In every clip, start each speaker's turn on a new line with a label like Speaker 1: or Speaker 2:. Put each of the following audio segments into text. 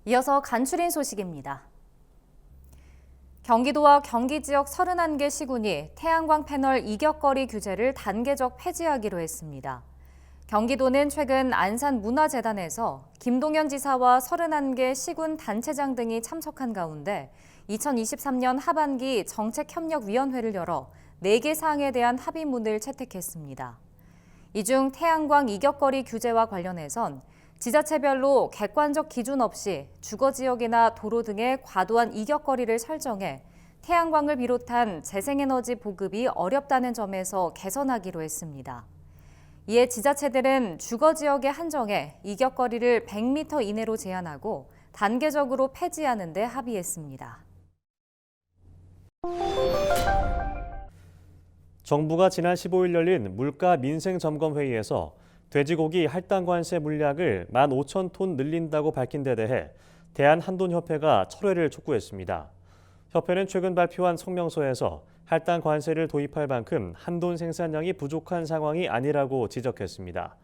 Speaker 1: 이어서 간추린 소식입니다. 경기도와 경기 지역 31개 시군이 태양광 패널 이격거리 규제를 단계적 폐지하기로 했습니다. 경기도는 최근 안산문화재단에서 김동연 지사와 31개 시군 단체장 등이 참석한 가운데 2023년 하반기 정책협력위원회를 열어 4개 사항에 대한 합의문을 채택했습니다. 이 중 태양광 이격거리 규제와 관련해선 지자체별로 객관적 기준 없이 주거지역이나 도로 등의 과도한 이격거리를 설정해 태양광을 비롯한 재생에너지 보급이 어렵다는 점에서 개선하기로 했습니다. 이에 지자체들은 주거지역에 한정해 이격거리를 100m 이내로 제한하고 단계적으로 폐지하는 데 합의했습니다.
Speaker 2: 정부가 지난 15일 열린 물가 민생 점검 회의에서 돼지고기 할당 관세 물량을 15,000톤 늘린다고 밝힌 데 대해 대한한돈협회가 철회를 촉구했습니다. 협회는 최근 발표한 성명서에서 할당 관세를 도입할 만큼 한돈 생산량이 부족한 상황이 아니라고 지적했습니다.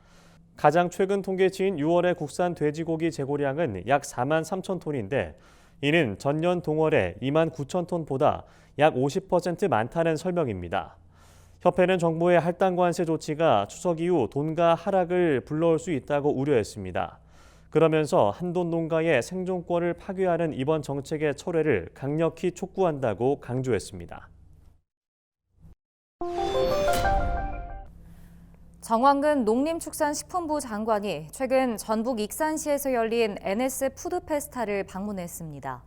Speaker 2: 가장 최근 통계치인 6월의 국산 돼지고기 재고량은 약 43,000톤인데 이는 전년 동월의 29,000톤보다 약 50% 많다는 설명입니다. 협회는 정부의 할당 관세 조치가 추석 이후 돈가 하락을 불러올 수 있다고 우려했습니다. 그러면서 한돈 농가의 생존권을 파괴하는 이번 정책의 철회를 강력히 촉구한다고 강조했습니다.
Speaker 1: 정황근 농림축산식품부 장관이 최근 전북 익산시에서 열린 NS 푸드페스타를 방문했습니다.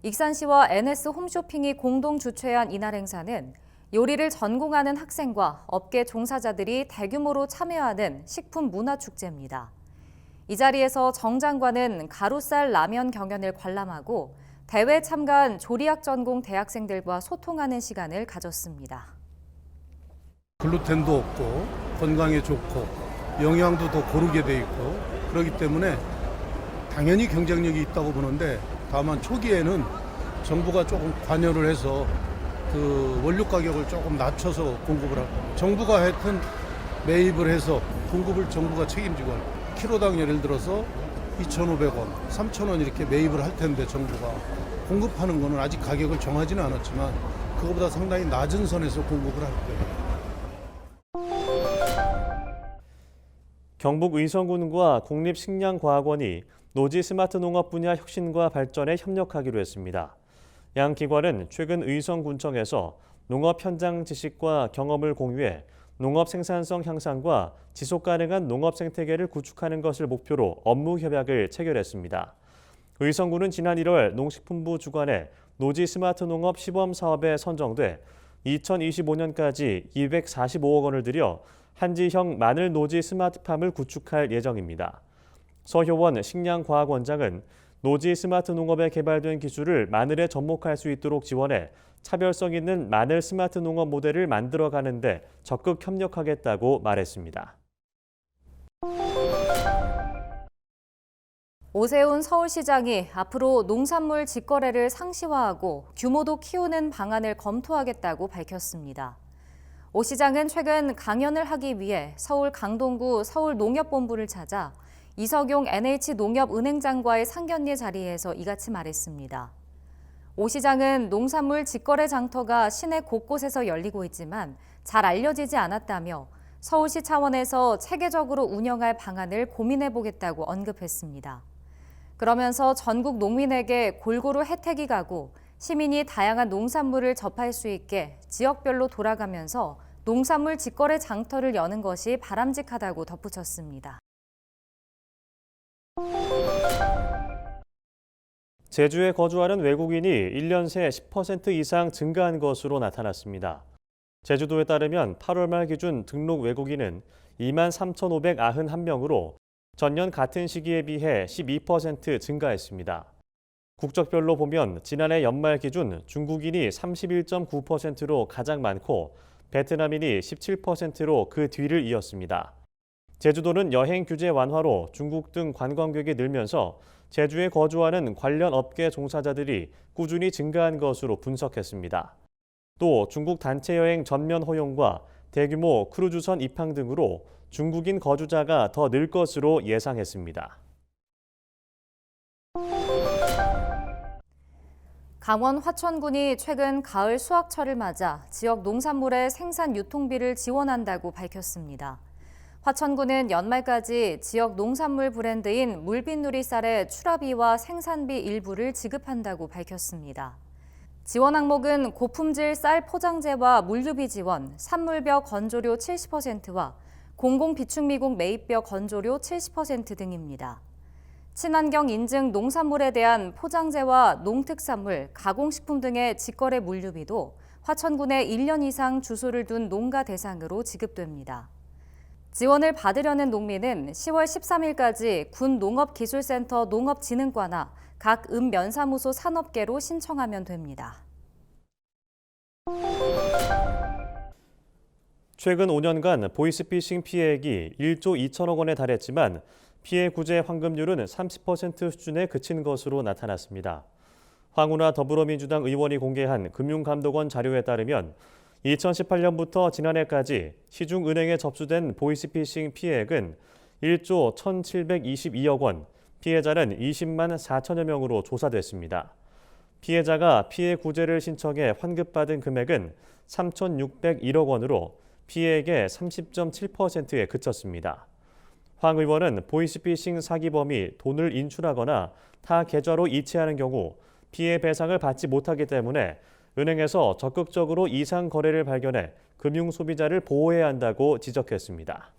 Speaker 1: 익산시와 NS 홈쇼핑이 공동 주최한 이날 행사는 요리를 전공하는 학생과 업계 종사자들이 대규모로 참여하는 식품 문화 축제입니다. 이 자리에서 정 장관은 가루쌀 라면 경연을 관람하고 대회 참가한 조리학 전공 대학생들과 소통하는 시간을 가졌습니다.
Speaker 3: 글루텐도 없고 건강에 좋고 영양도 더 고르게 돼 있고 그렇기 때문에 당연히 경쟁력이 있다고 보는데 다만 초기에는 정부가 조금 관여를 해서 그 원료 가격을 조금 낮춰서 공급을 하고 정부가 하여튼 매입을 해서 공급을 정부가 책임지고 키로당 예를 들어서 2,500원, 3,000원 이렇게 매입을 할 텐데 정부가 공급하는 거는 아직 가격을 정하지는 않았지만 그거보다 상당히 낮은 선에서 공급을 할 거예요.
Speaker 2: 경북 의성군과 국립식량과학원이 노지 스마트 농업 분야 혁신과 발전에 협력하기로 했습니다. 양 기관은 최근 의성군청에서 농업 현장 지식과 경험을 공유해 농업 생산성 향상과 지속 가능한 농업 생태계를 구축하는 것을 목표로 업무 협약을 체결했습니다. 의성군은 지난 1월 농식품부 주관의 노지 스마트 농업 시범 사업에 선정돼 2025년까지 245억 원을 들여 한지형 마늘 노지 스마트팜을 구축할 예정입니다. 서효원 식량과학원장은 노지 스마트 농업에 개발된 기술을 마늘에 접목할 수 있도록 지원해 차별성 있는 마늘 스마트 농업 모델을 만들어가는 데 적극 협력하겠다고 말했습니다.
Speaker 1: 오세훈 서울시장이 앞으로 농산물 직거래를 상시화하고 규모도 키우는 방안을 검토하겠다고 밝혔습니다. 오 시장은 최근 강연을 하기 위해 서울 강동구 서울농협본부를 찾아 이석용 NH농협은행장과의 상견례 자리에서 이같이 말했습니다. 오 시장은 농산물 직거래 장터가 시내 곳곳에서 열리고 있지만 잘 알려지지 않았다며 서울시 차원에서 체계적으로 운영할 방안을 고민해보겠다고 언급했습니다. 그러면서 전국 농민에게 골고루 혜택이 가고 시민이 다양한 농산물을 접할 수 있게 지역별로 돌아가면서 농산물 직거래 장터를 여는 것이 바람직하다고 덧붙였습니다.
Speaker 2: 제주에 거주하는 외국인이 1년 새 10% 이상 증가한 것으로 나타났습니다. 제주도에 따르면 8월 말 기준 등록 외국인은 23,591명으로 전년 같은 시기에 비해 12% 증가했습니다. 국적별로 보면 지난해 연말 기준 중국인이 31.9%로 가장 많고 베트남인이 17%로 그 뒤를 이었습니다. 제주도는 여행 규제 완화로 중국 등 관광객이 늘면서 제주에 거주하는 관련 업계 종사자들이 꾸준히 증가한 것으로 분석했습니다. 또 중국 단체 여행 전면 허용과 대규모 크루즈선 입항 등으로 중국인 거주자가 더 늘 것으로 예상했습니다.
Speaker 1: 강원 화천군이 최근 가을 수확철을 맞아 지역 농산물의 생산 유통비를 지원한다고 밝혔습니다. 화천군은 연말까지 지역 농산물 브랜드인 물빛누리쌀의 출하비와 생산비 일부를 지급한다고 밝혔습니다. 지원 항목은 고품질 쌀 포장재와 물류비 지원, 산물벼 건조료 70%와 공공비축미국 매입벼 건조료 70% 등입니다. 친환경 인증 농산물에 대한 포장재와 농특산물, 가공식품 등의 직거래 물류비도 화천군에 1년 이상 주소를 둔 농가 대상으로 지급됩니다. 지원을 받으려는 농민은 10월 13일까지 군 농업기술센터 농업진흥과나 각 읍면사무소 산업계로 신청하면 됩니다.
Speaker 2: 최근 5년간 보이스피싱 피해액이 1조 2천억 원에 달했지만 피해 구제 환급률은 30% 수준에 그친 것으로 나타났습니다. 황운하 더불어민주당 의원이 공개한 금융감독원 자료에 따르면 2018년부터 지난해까지 시중은행에 접수된 보이스피싱 피해액은 1조 1,722억 원, 피해자는 20만 4천여 명으로 조사됐습니다. 피해자가 피해 구제를 신청해 환급받은 금액은 3,601억 원으로 피해액의 30.7%에 그쳤습니다. 황 의원은 보이스피싱 사기범이 돈을 인출하거나 타 계좌로 이체하는 경우 피해 배상을 받지 못하기 때문에 은행에서 적극적으로 이상 거래를 발견해 금융 소비자를 보호해야 한다고 지적했습니다.